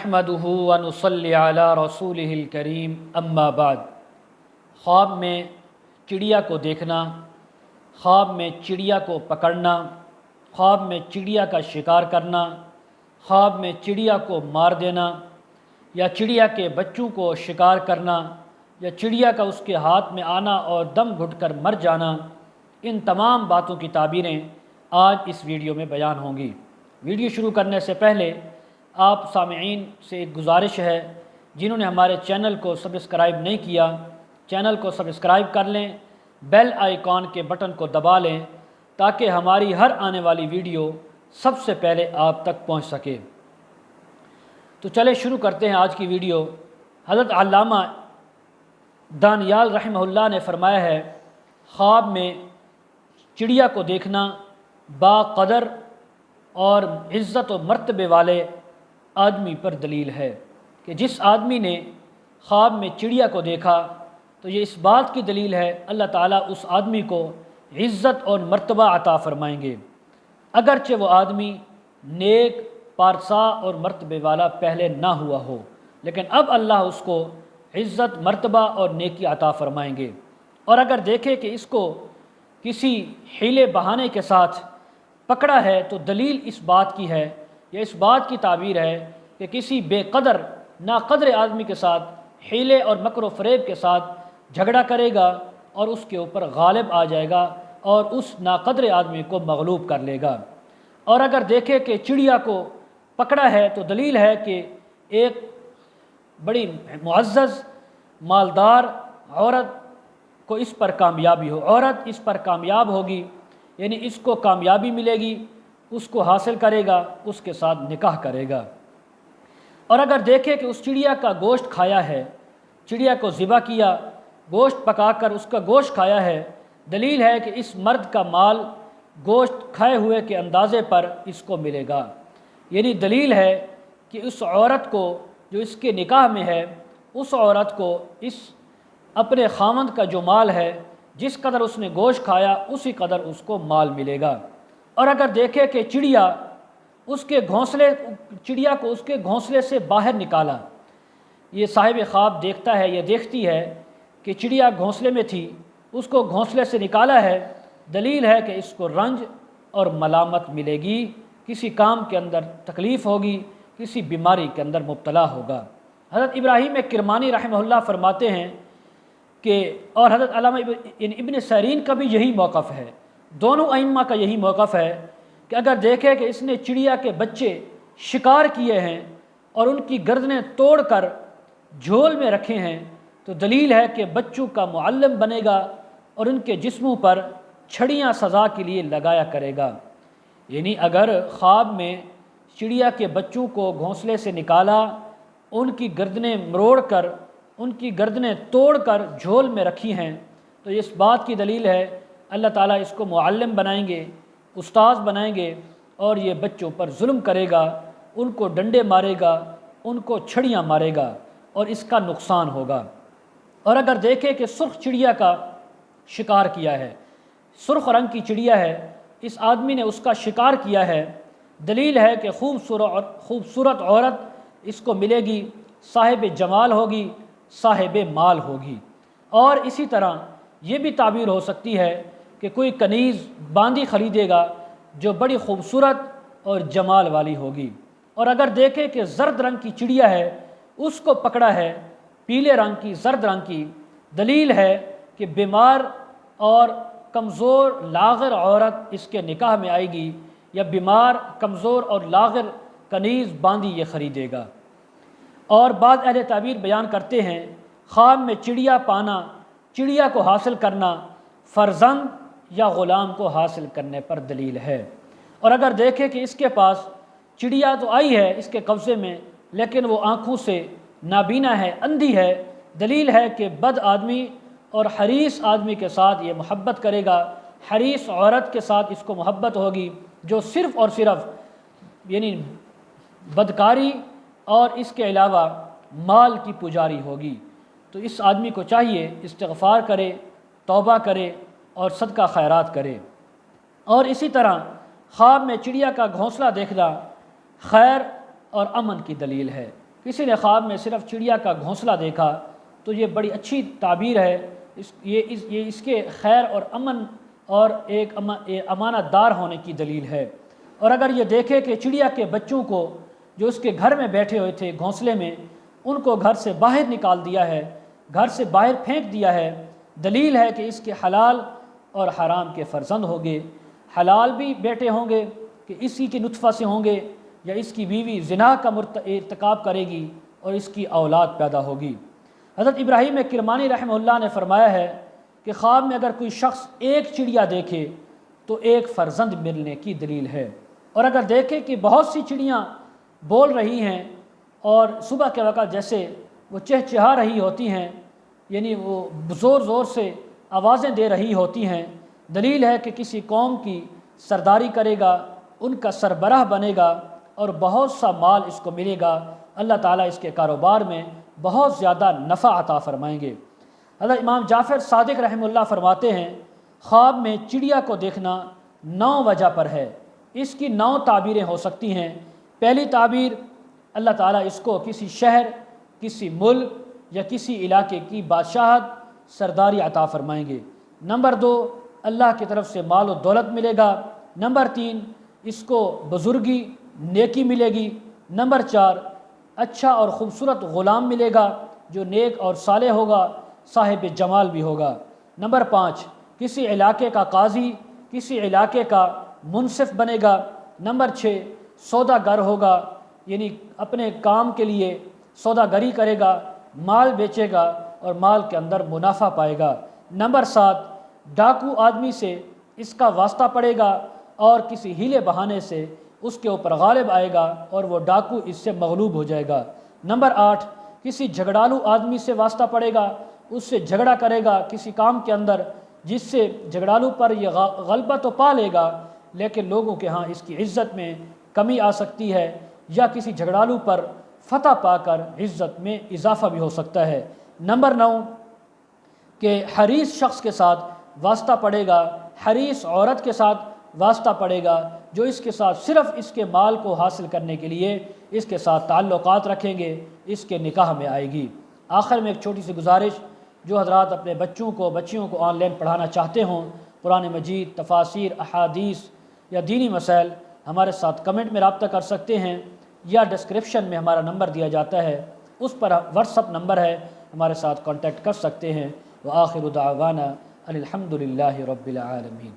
نحمدہ ونصلی علی رسولہ الکریم اما بعد۔ خواب میں چڑیا کو دیکھنا، خواب میں چڑیا کو پکڑنا، خواب میں چڑیا کا شکار کرنا، خواب میں چڑیا کو مار دینا، یا چڑیا کے بچوں کو شکار کرنا، یا چڑیا کا اس کے ہاتھ میں آنا اور دم گھٹ کر مر جانا، ان تمام باتوں کی تعبیریں آج اس ویڈیو میں بیان ہوں گی۔ ویڈیو شروع کرنے سے پہلے آپ سامعین سے ایک گزارش ہے، جنہوں نے ہمارے چینل کو سبسکرائب نہیں کیا، چینل کو سبسکرائب کر لیں، بیل آئیکن کے بٹن کو دبا لیں تاکہ ہماری ہر آنے والی ویڈیو سب سے پہلے آپ تک پہنچ سکے۔ تو چلے شروع کرتے ہیں آج کی ویڈیو۔ حضرت علامہ دانیال رحمہ اللہ نے فرمایا ہے، خواب میں چڑیا کو دیکھنا با قدر اور عزت و مرتبے والے آدمی پر دلیل ہے کہ جس آدمی نے خواب میں چڑیا کو دیکھا تو یہ اس بات کی دلیل ہے اللہ تعالیٰ اس آدمی کو عزت اور مرتبہ عطا فرمائیں گے، اگرچہ وہ آدمی نیک، پارسا اور مرتبے والا پہلے نہ ہوا ہو، لیکن اب اللہ اس کو عزت، مرتبہ اور نیکی عطا فرمائیں گے۔ اور اگر دیکھے کہ اس کو کسی حیلے بہانے کے ساتھ پکڑا ہے تو دلیل اس بات کی ہے، یا اس بات کی تعبیر ہے کہ کسی بے قدر، ناقدر آدمی کے ساتھ حیلے اور مکر و فریب کے ساتھ جھگڑا کرے گا اور اس کے اوپر غالب آ جائے گا اور اس ناقدر آدمی کو مغلوب کر لے گا۔ اور اگر دیکھے کہ چڑیا کو پکڑا ہے تو دلیل ہے کہ ایک بڑی معزز مالدار عورت کو اس پر کامیابی ہو، عورت اس پر کامیاب ہوگی، یعنی اس کو کامیابی ملے گی، اس کو حاصل کرے گا، اس کے ساتھ نکاح کرے گا۔ اور اگر دیکھے کہ اس چڑیا کا گوشت کھایا ہے، چڑیا کو ذبح کیا، گوشت پکا کر اس کا گوشت کھایا ہے، دلیل ہے کہ اس مرد کا مال گوشت کھائے ہوئے کے اندازے پر اس کو ملے گا، یعنی دلیل ہے کہ اس عورت کو جو اس کے نکاح میں ہے، اس عورت کو اس اپنے خاوند کا جو مال ہے، جس قدر اس نے گوشت کھایا اسی قدر اس کو مال ملے گا۔ اور اگر دیکھے کہ چڑیا کو اس کے گھونسلے سے باہر نکالا، یہ صاحب خواب دیکھتا ہے، یہ دیکھتی ہے کہ چڑیا گھونسلے میں تھی، اس کو گھونسلے سے نکالا ہے، دلیل ہے کہ اس کو رنج اور ملامت ملے گی، کسی کام کے اندر تکلیف ہوگی، کسی بیماری کے اندر مبتلا ہوگا۔ حضرت ابراہیم کرمانی رحمہ اللہ فرماتے ہیں کہ، اور حضرت علامہ ابن سیرین کا بھی یہی موقف ہے، دونوں ائمہ کا یہی موقف ہے کہ اگر دیکھے کہ اس نے چڑیا کے بچے شکار کیے ہیں اور ان کی گردنیں توڑ کر جھول میں رکھے ہیں تو دلیل ہے کہ بچوں کا معلم بنے گا اور ان کے جسموں پر چھڑیاں سزا کے لیے لگایا کرے گا۔ یعنی اگر خواب میں چڑیا کے بچوں کو گھونسلے سے نکالا، ان کی گردنیں مروڑ کر، ان کی گردنیں توڑ کر جھول میں رکھی ہیں، تو اس بات کی دلیل ہے اللہ تعالیٰ اس کو معلم بنائیں گے، استاذ بنائیں گے، اور یہ بچوں پر ظلم کرے گا، ان کو ڈنڈے مارے گا، ان کو چھڑیاں مارے گا اور اس کا نقصان ہوگا۔ اور اگر دیکھے کہ سرخ چڑیا کا شکار کیا ہے، سرخ رنگ کی چڑیا ہے، اس آدمی نے اس کا شکار کیا ہے، دلیل ہے کہ خوبصورت عورت اس کو ملے گی، صاحب جمال ہوگی، صاحب مال ہوگی۔ اور اسی طرح یہ بھی تعبیر ہو سکتی ہے کہ کوئی کنیز باندی خریدے گا جو بڑی خوبصورت اور جمال والی ہوگی۔ اور اگر دیکھے کہ زرد رنگ کی چڑیا ہے، اس کو پکڑا ہے، پیلے رنگ کی، زرد رنگ کی، دلیل ہے کہ بیمار اور کمزور لاغر عورت اس کے نکاح میں آئے گی، یا بیمار، کمزور اور لاغر کنیز باندی یہ خریدے گا۔ اور بعض اہل تعبیر بیان کرتے ہیں خواب میں چڑیا پانا، چڑیا کو حاصل کرنا فرزند یا غلام کو حاصل کرنے پر دلیل ہے۔ اور اگر دیکھے کہ اس کے پاس چڑیا تو آئی ہے اس کے قبضے میں، لیکن وہ آنکھوں سے نابینا ہے، اندھی ہے، دلیل ہے کہ بد آدمی اور حریص آدمی کے ساتھ یہ محبت کرے گا، حریص عورت کے ساتھ اس کو محبت ہوگی جو صرف اور صرف یعنی بدکاری اور اس کے علاوہ مال کی پجاری ہوگی۔ تو اس آدمی کو چاہیے استغفار کرے، توبہ کرے اور صدقہ خیرات کرے۔ اور اسی طرح خواب میں چڑیا کا گھونسلہ دیکھنا خیر اور امن کی دلیل ہے۔ کسی نے خواب میں صرف چڑیا کا گھونسلہ دیکھا تو یہ بڑی اچھی تعبیر ہے، یہ اس کے خیر اور امن اور ایک امانت دار ہونے کی دلیل ہے۔ اور اگر یہ دیکھے کہ چڑیا کے بچوں کو جو اس کے گھر میں بیٹھے ہوئے تھے گھونسلے میں، ان کو گھر سے باہر نکال دیا ہے، گھر سے باہر پھینک دیا ہے، دلیل ہے کہ اس کے حلال اور حرام کے فرزند ہوں گے۔ حلال بھی بیٹے ہوں گے کہ اسی کی نطفہ سے ہوں گے، یا اس کی بیوی زنا کا ارتکاب کرے گی اور اس کی اولاد پیدا ہوگی۔ حضرت ابراہیم کرمانی رحمہ اللہ نے فرمایا ہے کہ خواب میں اگر کوئی شخص ایک چڑیا دیکھے تو ایک فرزند ملنے کی دلیل ہے، اور اگر دیکھے کہ بہت سی چڑیاں بول رہی ہیں اور صبح کے وقت جیسے وہ چہچہا رہی ہوتی ہیں، یعنی وہ زور زور سے آوازیں دے رہی ہوتی ہیں، دلیل ہے کہ کسی قوم کی سرداری کرے گا، ان کا سربراہ بنے گا اور بہت سا مال اس کو ملے گا، اللہ تعالیٰ اس کے کاروبار میں بہت زیادہ نفع عطا فرمائیں گے۔ حضرت امام جعفر صادق رحمہ اللہ فرماتے ہیں خواب میں چڑیا کو دیکھنا 9 وجہ پر ہے، اس کی 9 تعبیریں ہو سکتی ہیں۔ پہلی تعبیر، اللہ تعالیٰ اس کو کسی شہر، کسی ملک یا کسی علاقے کی بادشاہت، سرداری عطا فرمائیں گے۔ نمبر 2، اللہ کی طرف سے مال و دولت ملے گا۔ نمبر 3، اس کو بزرگی، نیکی ملے گی۔ نمبر 4، اچھا اور خوبصورت غلام ملے گا جو نیک اور صالح ہوگا، صاحب جمال بھی ہوگا۔ نمبر 5، کسی علاقے کا قاضی، کسی علاقے کا منصف بنے گا۔ نمبر 6، سودا گر ہوگا، یعنی اپنے کام کے لیے سودا گری کرے گا، مال بیچے گا اور مال کے اندر منافع پائے گا۔ نمبر 7، ڈاکو آدمی سے اس کا واسطہ پڑے گا اور کسی ہیلے بہانے سے اس کے اوپر غالب آئے گا اور وہ ڈاکو اس سے مغلوب ہو جائے گا۔ نمبر 8، کسی جھگڑالو آدمی سے واسطہ پڑے گا، اس سے جھگڑا کرے گا کسی کام کے اندر، جس سے جھگڑالو پر یہ غلبہ تو پا لے گا لیکن لوگوں کے ہاں اس کی عزت میں کمی آ سکتی ہے، یا کسی جھگڑالو پر فتح پا کر عزت میں اضافہ بھی ہو سکتا ہے۔ نمبر 9، کہ حریص شخص کے ساتھ واسطہ پڑے گا، حریص عورت کے ساتھ واسطہ پڑے گا جو اس کے ساتھ صرف اس کے مال کو حاصل کرنے کے لیے اس کے ساتھ تعلقات رکھیں گے، اس کے نکاح میں آئے گی۔ آخر میں ایک چھوٹی سی گزارش، جو حضرات اپنے بچیوں کو آن لائن پڑھانا چاہتے ہوں، قرآن مجید، تفاسیر، احادیث یا دینی مسائل، ہمارے ساتھ کمنٹ میں رابطہ کر سکتے ہیں، یا ڈسکرپشن میں ہمارا نمبر دیا جاتا ہے، اس پر واٹس اپ نمبر ہے، ہمارے ساتھ کانٹیکٹ کر سکتے ہیں۔ وآخر دعوانا ان الحمد للہ رب العالمین۔